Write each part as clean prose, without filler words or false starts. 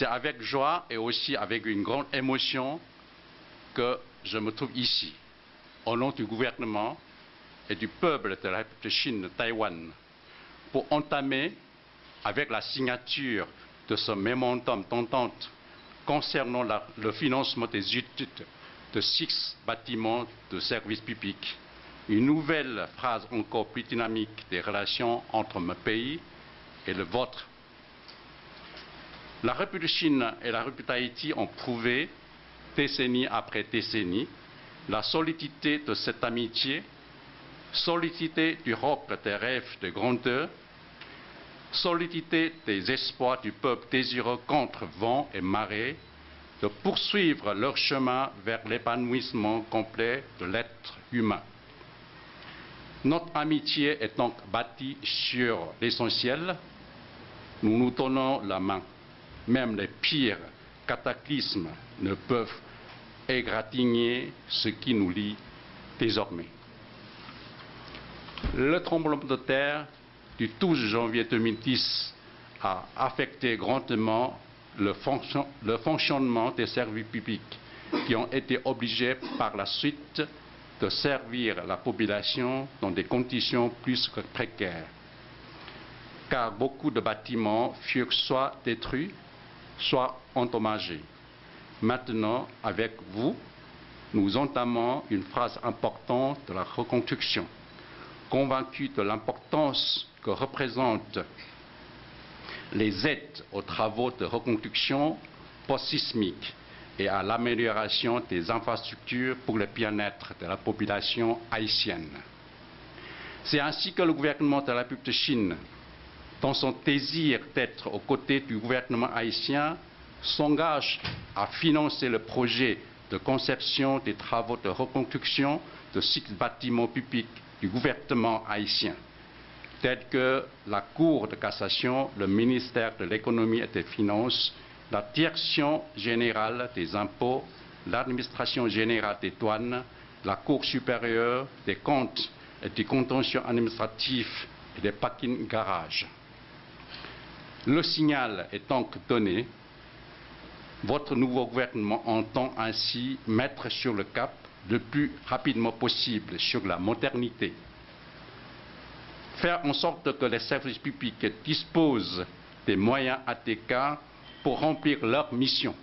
C'est avec joie et aussi avec une grande émotion que je me trouve ici, au nom du gouvernement et du peuple de la République de Chine de Taïwan, pour entamer, avec la signature de ce mémorandum d'entente concernant le financement des études de 6 bâtiments de services publics, une nouvelle phase encore plus dynamique des relations entre mon pays et le vôtre. La République de Chine et la République d'Haïti ont prouvé, décennie après décennie, la solidité de cette amitié, solidité du roc des rêves de grandeur, solidité des espoirs du peuple désireux contre vent et marée de poursuivre leur chemin vers l'épanouissement complet de l'être humain. Notre amitié est donc bâtie sur l'essentiel. Nous nous donnons la main. Même les pires cataclysmes ne peuvent égratigner ce qui nous lie désormais. Le tremblement de terre du 12 janvier 2010 a affecté grandement le fonctionnement des services publics qui ont été obligés par la suite de servir la population dans des conditions plus que précaires. Car beaucoup de bâtiments furent soit détruits, soit endommagés. Maintenant, avec vous, nous entamons une phase importante de la reconstruction, convaincus de l'importance que représentent les aides aux travaux de reconstruction post-sismique et à l'amélioration des infrastructures pour le bien-être de la population haïtienne. C'est ainsi que le gouvernement de la République de Chine, dans son désir d'être aux côtés du gouvernement haïtien, s'engage à financer le projet de conception des travaux de reconstruction de 6 bâtiments publics du gouvernement haïtien, tels que la Cour de cassation, le ministère de l'économie et des finances, la Direction générale des impôts, l'administration générale des douanes, la Cour supérieure des comptes et des contentieux administratifs et des parking garages. Le signal est donc donné. Votre nouveau gouvernement entend ainsi mettre sur le cap le plus rapidement possible sur la modernité. Faire en sorte que les services publics disposent des moyens adéquats pour remplir leur mission.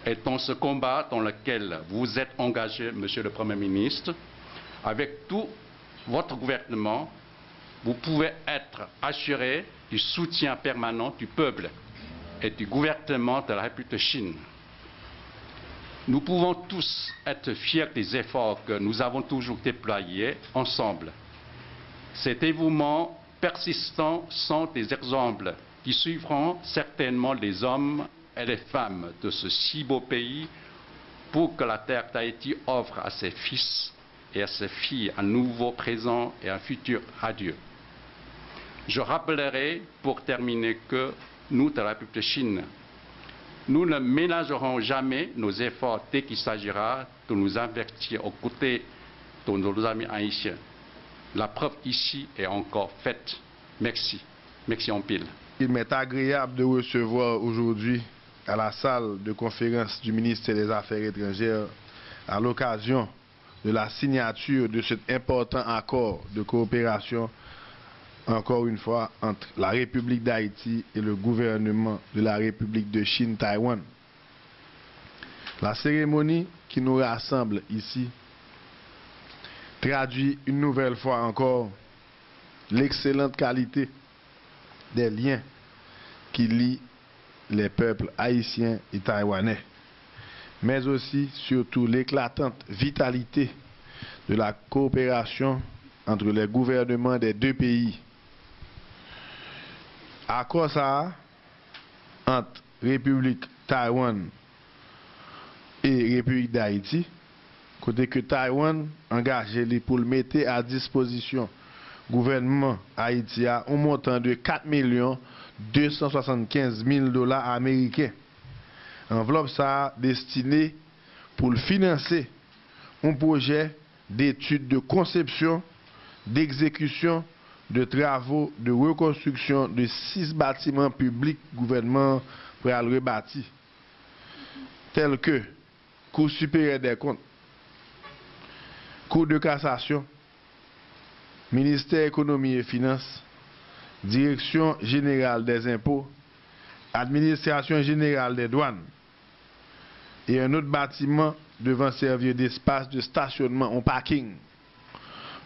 Et dans ce combat dans lequel vous êtes engagé, Monsieur le Premier ministre, avec tout votre gouvernement, vous pouvez être assuré du soutien permanent du peuple et du gouvernement de la République de Chine. Nous pouvons tous être fiers des efforts que nous avons toujours déployés ensemble. Ces dévouements persistants sont des exemples qui suivront certainement les hommes et les femmes de ce si beau pays pour que la terre d'Haïti offre à ses fils et à ses filles un nouveau présent et un futur radieux. Je rappellerai pour terminer que nous, de la République de Chine, nous ne ménagerons jamais nos efforts dès qu'il s'agira de nous investir aux côtés de nos amis haïtiens. La preuve ici est encore faite. Merci. Merci en pile. Il m'est agréable de recevoir aujourd'hui à la salle de conférence du ministère des Affaires étrangères à l'occasion de la signature de cet important accord de coopération, encore une fois, entre la République d'Haïti et le gouvernement de la République de Chine-Taïwan. La cérémonie qui nous rassemble ici traduit une nouvelle fois encore l'excellente qualité des liens qui lient les peuples haïtiens et taïwanais, mais aussi surtout l'éclatante vitalité de la coopération entre les gouvernements des deux pays. Accord ça entre République Taïwan et République d'Haïti, côté que Taïwan engagé pour le mettre à disposition gouvernement haïtien un montant de 4 275 000 $ américains. Enveloppe ça destinée pour financer un projet d'étude de conception, d'exécution de travaux de reconstruction de 6 bâtiments publics gouvernement pour le rebâtir, tels que Cour supérieure des comptes, Cour de cassation, Ministère économie et finances, Direction générale des impôts, Administration générale des douanes et un autre bâtiment devant servir d'espace de stationnement en parking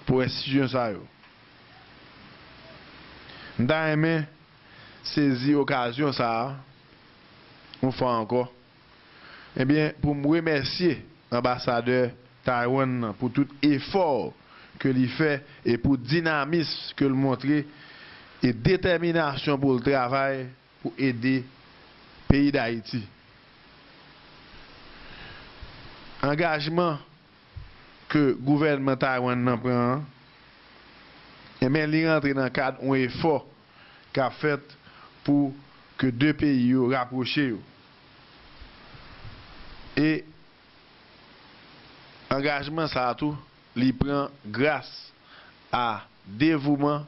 pour institution ça. Nous avons saisi l'occasion ça, on fait encore. Eh bien, pour me remercier l'ambassadeur Taïwan pour tout effort que il fait et pour dynamisme que il montre et détermination pour le travail pour aider le pays d'Haïti. Engagement que le gouvernement Taïwan prend, et même il rentre dans le cadre d'un effort qu'a fait pour que deux pays rapprochent. Et engagement ça tout, il prend grâce à dévouement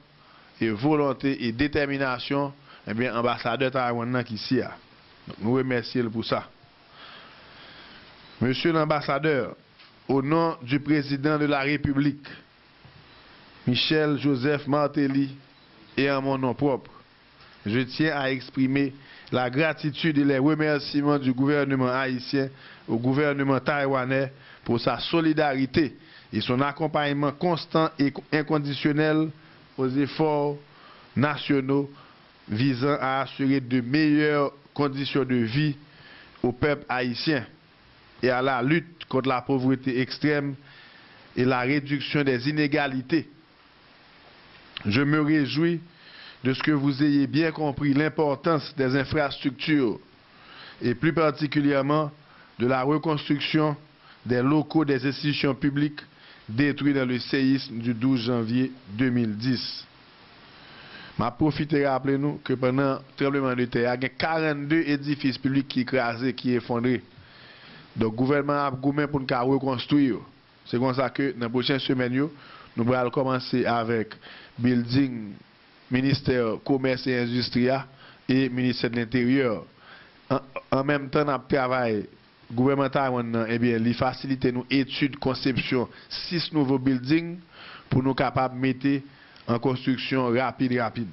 et volonté et détermination, eh bien, ambassadeur Taïwan qui ici. Donc, nous remercions pour ça. Monsieur l'ambassadeur, au nom du président de la République, Michel Joseph Martelly, et en mon nom propre, je tiens à exprimer la gratitude et les remerciements du gouvernement haïtien au gouvernement taïwanais pour sa solidarité et son accompagnement constant et inconditionnel aux efforts nationaux visant à assurer de meilleures conditions de vie au peuple haïtien et à la lutte contre la pauvreté extrême et la réduction des inégalités. Je me réjouis de ce que vous ayez bien compris l'importance des infrastructures et plus particulièrement de la reconstruction des locaux des institutions publiques détruits dans le séisme du 12 janvier 2010. Je profite de rappeler nous que pendant le tremblement de terre, il y a 42 édifices publics qui écrasés, qui effondrés. Donc le gouvernement a goumé pour nous reconstruire. C'est comme ça que dans les prochaines semaines, nous allons commencer avec building, ministère commerce et industrie et ministère de l'Intérieur. En même temps, nous travaillons. Le gouvernement taïwanais, eh bien, il facilite nos études, conception, 6 nouveaux buildings pour nous capables de mettre en construction rapide.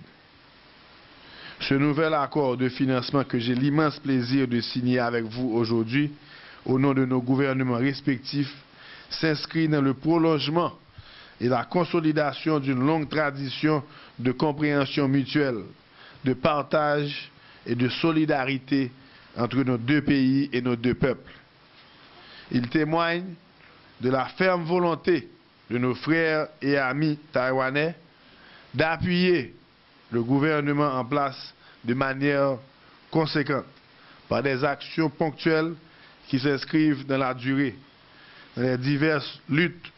Ce nouvel accord de financement que j'ai l'immense plaisir de signer avec vous aujourd'hui, au nom de nos gouvernements respectifs, s'inscrit dans le prolongement et la consolidation d'une longue tradition de compréhension mutuelle, de partage et de solidarité entre nos deux pays et nos deux peuples. Il témoigne de la ferme volonté de nos frères et amis taïwanais d'appuyer le gouvernement en place de manière conséquente par des actions ponctuelles qui s'inscrivent dans la durée, dans les diverses luttes